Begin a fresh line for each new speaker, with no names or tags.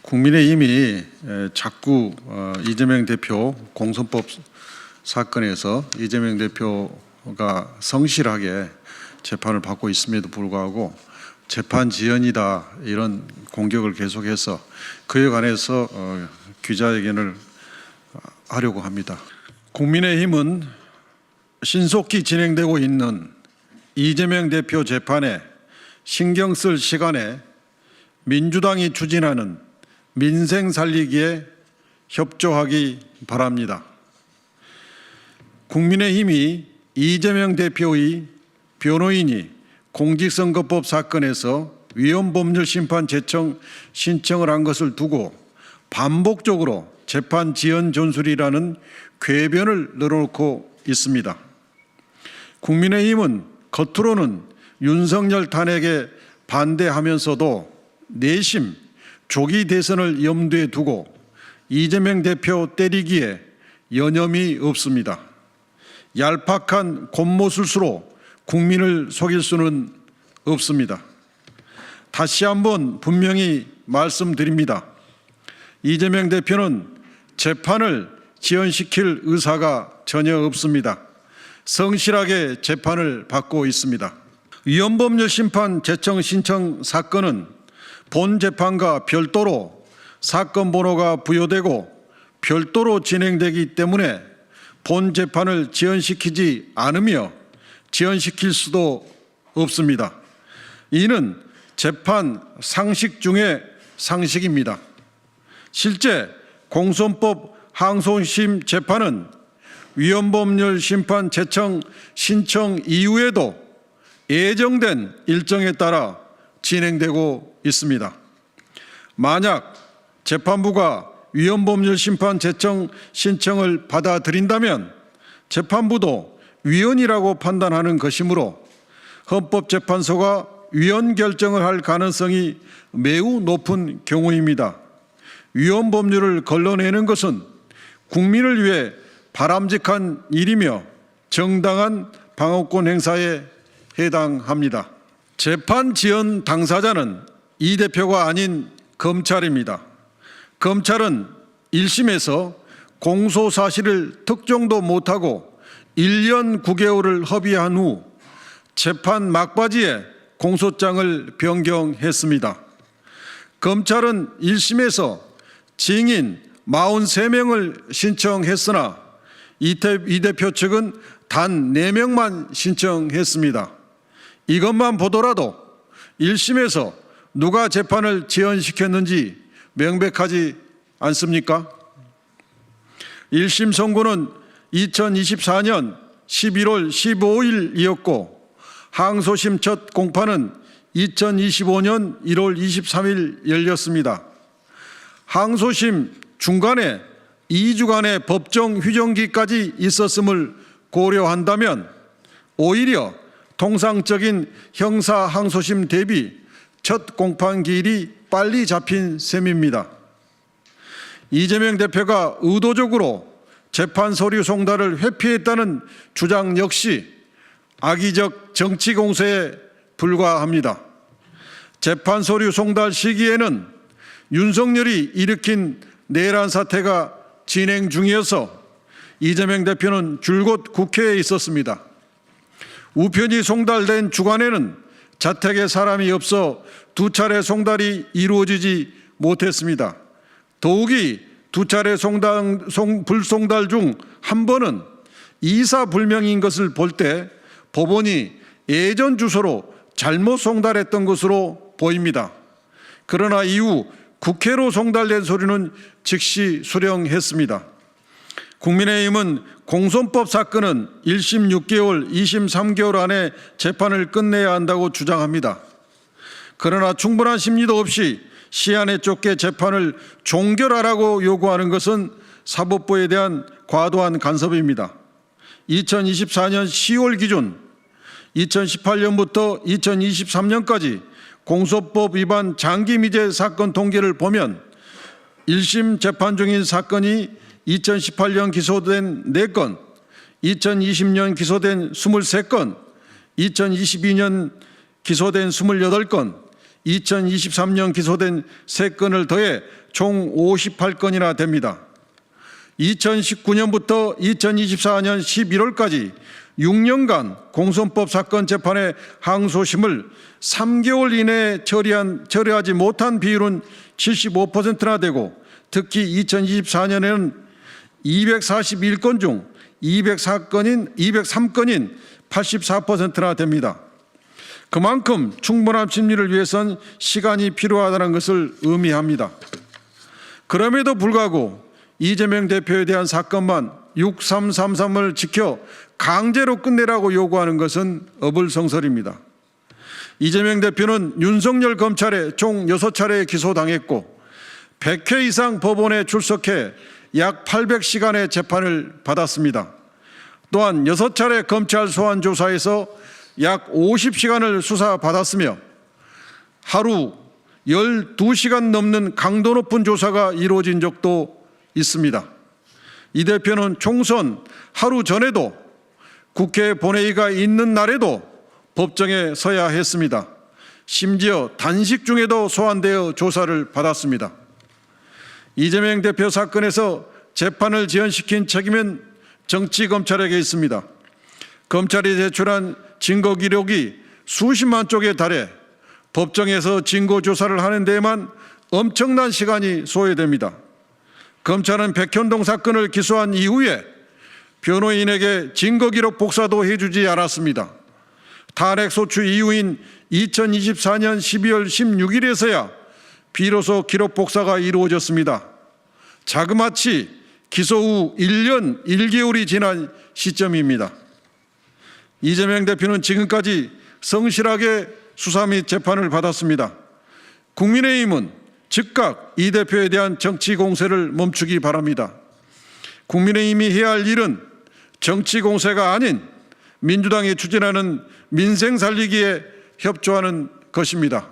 국민의힘이 자꾸 이재명 대표 공선법 사건에서 이재명 대표가 성실하게 재판을 받고 있음에도 불구하고 재판 지연이다 이런 공격을 계속해서 그에 관해서 기자회견을 하려고 합니다. 국민의힘은 신속히 진행되고 있는 이재명 대표 재판에 신경 쓸 시간에 민주당이 추진하는 민생 살리기에 협조하기 바랍니다. 국민의힘이 이재명 대표의 변호인이 공직선거법 사건에서 위헌법률 심판 제청 신청을 한 것을 두고 반복적으로 재판 지연 전술이라는 궤변을 늘어놓고 있습니다. 국민의힘은 겉으로는 윤석열 탄핵에 반대하면서도 내심 조기 대선을 염두에 두고 이재명 대표 때리기에 여념이 없습니다. 얄팍한 곤모술수로 국민을 속일 수는 없습니다. 다시 한번 분명히 말씀드립니다. 이재명 대표는 재판을 지연시킬 의사가 전혀 없습니다. 성실하게 재판을 받고 있습니다. 위헌법률 심판 제청 신청 사건은 본 재판과 별도로 사건 번호가 부여되고 별도로 진행되기 때문에 본 재판을 지연시키지 않으며 지연시킬 수도 없습니다. 이는 재판 상식 중의 상식입니다. 실제 공선법 항소심 재판은 위헌법률 심판 제청 신청 이후에도 예정된 일정에 따라 진행되고 있습니다. 만약 재판부가 위헌법률 심판 제청 신청을 받아들인다면 재판부도 위헌이라고 판단하는 것이므로 헌법재판소가 위헌 결정을 할 가능성이 매우 높은 경우입니다. 위헌 법률을 걸러내는 것은 국민을 위해 바람직한 일이며 정당한 방어권 행사에 해당합니다. 재판 지연 당사자는 이 대표가 아닌 검찰입니다. 검찰은 1심에서 공소 사실을 특정도 못하고 1년 9개월을 허비한 후 재판 막바지에 공소장을 변경했습니다. 검찰은 1심에서 증인 43명을 신청했으나 이 대표 측은 단 4명만 신청했습니다. 이것만 보더라도 1심에서 누가 재판을 지연시켰는지 명백하지 않습니까? 1심 선고는 2024년 11월 15일이었고 항소심 첫 공판은 2025년 1월 23일 열렸습니다. 항소심 중간에 2주간의 법정 휴정기까지 있었음을 고려한다면 오히려 통상적인 형사 항소심 대비 첫 공판 기일이 빨리 잡힌 셈입니다. 이재명 대표가 의도적으로 재판 서류 송달을 회피했다는 주장 역시 악의적 정치 공세에 불과합니다. 재판 서류 송달 시기에는 윤석열이 일으킨 내란 사태가 진행 중이어서 이재명 대표는 줄곧 국회에 있었습니다. 우편이 송달된 주간에는 자택에 사람이 없어 2차례 송달이 이루어지지 못했습니다. 더욱이 2차례 불송달 중 한 번은 이사불명인 것을 볼 때 법원이 예전 주소로 잘못 송달했던 것으로 보입니다. 그러나 이후 국회로 송달된 서류는 즉시 수령했습니다. 국민의힘은 공선법 사건은 1심 6개월, 2심 3개월 안에 재판을 끝내야 한다고 주장합니다. 그러나 충분한 심리도 없이 시한에 쫓겨 재판을 종결하라고 요구하는 것은 사법부에 대한 과도한 간섭입니다. 2024년 10월 기준 2018년부터 2023년까지 공소법 위반 장기 미제 사건 통계를 보면 1심 재판 중인 사건이 2018년 기소된 4건, 2020년 기소된 23건, 2022년 기소된 28건, 2023년 기소된 3건을 더해 총 58건이나 됩니다. 2019년부터 2024년 11월까지 6년간 공선법 사건 재판의 항소심을 3개월 이내에 처리하지 못한 비율은 75%나 되고, 특히 2024년에는 241건 중 203건인 84%나 됩니다. 그만큼 충분한 심리를 위해선 시간이 필요하다는 것을 의미합니다. 그럼에도 불구하고 이재명 대표에 대한 사건만 6333을 지켜 강제로 끝내라고 요구하는 것은 어불성설입니다. 이재명 대표는 윤석열 검찰에 총 6차례 기소당했고 100회 이상 법원에 출석해 약 800시간의 재판을 받았습니다. 또한 6차례 검찰 소환 조사에서 약 50시간을 수사받았으며 하루 12시간 넘는 강도 높은 조사가 이루어진 적도 있습니다. 이 대표는 총선 하루 전에도 국회 본회의가 있는 날에도 법정에 서야 했습니다. 심지어 단식 중에도 소환되어 조사를 받았습니다. 이재명 대표 사건에서 재판을 지연시킨 책임은 정치검찰에게 있습니다. 검찰이 제출한 증거 기록이 수십만 쪽에 달해 법정에서 증거 조사를 하는 데에만 엄청난 시간이 소요됩니다. 검찰은 백현동 사건을 기소한 이후에 변호인에게 증거 기록 복사도 해주지 않았습니다. 탄핵 소추 이후인 2024년 12월 16일에서야 비로소 기록 복사가 이루어졌습니다. 자그마치 기소 후 1년 1개월이 지난 시점입니다. 이재명 대표는 지금까지 성실하게 수사 및 재판을 받았습니다. 국민의힘은 즉각 이 대표에 대한 정치 공세를 멈추기 바랍니다. 국민의힘이 해야 할 일은 정치 공세가 아닌 민주당이 추진하는 민생 살리기에 협조하는 것입니다.